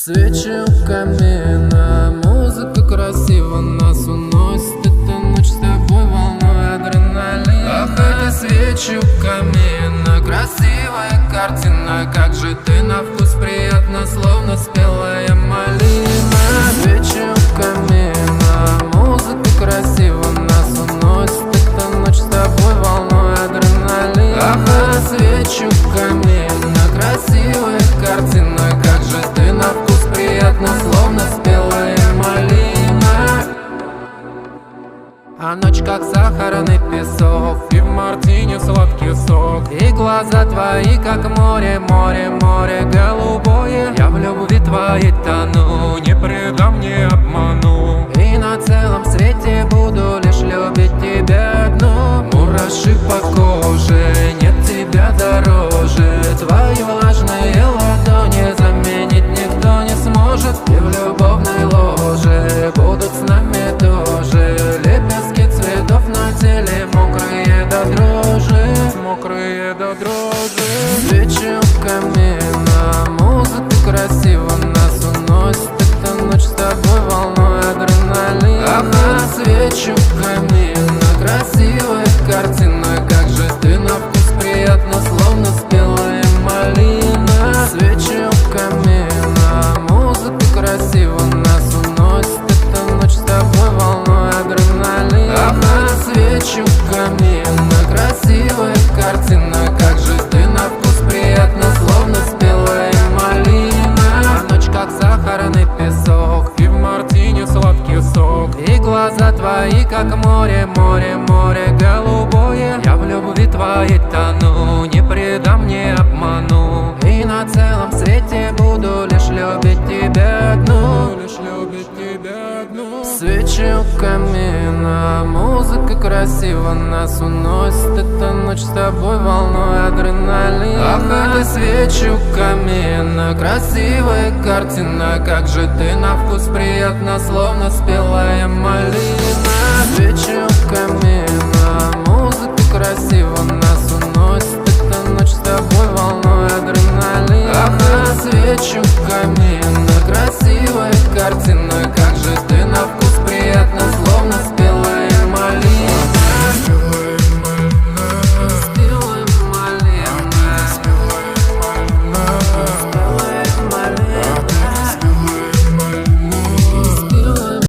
Свечи у камина, музыка красиво нас уносит. Эта ночь с тобой волной адреналин. Ах, это свечи у камина, красивая картина. Как же ты на вкус приятно, словно спелая малина. Свечи у камина, музыка красиво нас уносит. Эта ночь с тобой волной адреналин. Ах, это свечи у камина, красивая картина. Как же ты на вкус приятно, словно спелая малина. А ночь как сахарный песок, и в мартине сладкий сок. И глаза твои как море, море, море голубое. Я в любви твоей тону, не предам, не обману. И на целом свете буду лишь любить тебя одну. Мураши по коже, нет тебя дороже. Твои влажные ладони заменить никто не сможет. И в любовной ложе будут с нами тоже. Лепестки цветов на теле, мокрые до дрожи, мокрые до дрожи. Свечи у камина, музыка красиво нас уносит. Эта ночь с тобой волной адреналин. Ага, свечи у камина, красивая картина. Как же ты на вкус приятно, словно спелая малина. Свечи у камина, музыка красиво нас уносит. Эта ночь с тобой волной адреналин. Ага, свечи у камина, красивая картина. Как же ты на вкус приятно, словно спелая малина. Ночь как сахарный песок, и в мартине сладкий сок. И глаза твои как море, море, море голубое. Я в любви твоей тону, не предам, не обману. И на целом свете буду лишь любить тебя одну, лишь любить тебя одну. Свечи у камина, музыка красиво нас уносит. Эта ночь с тобой волной адреналин. Ах, это свечи у камина, красивая картина. Как же ты на вкус приятно, словно спелая малина. Свечи у камина.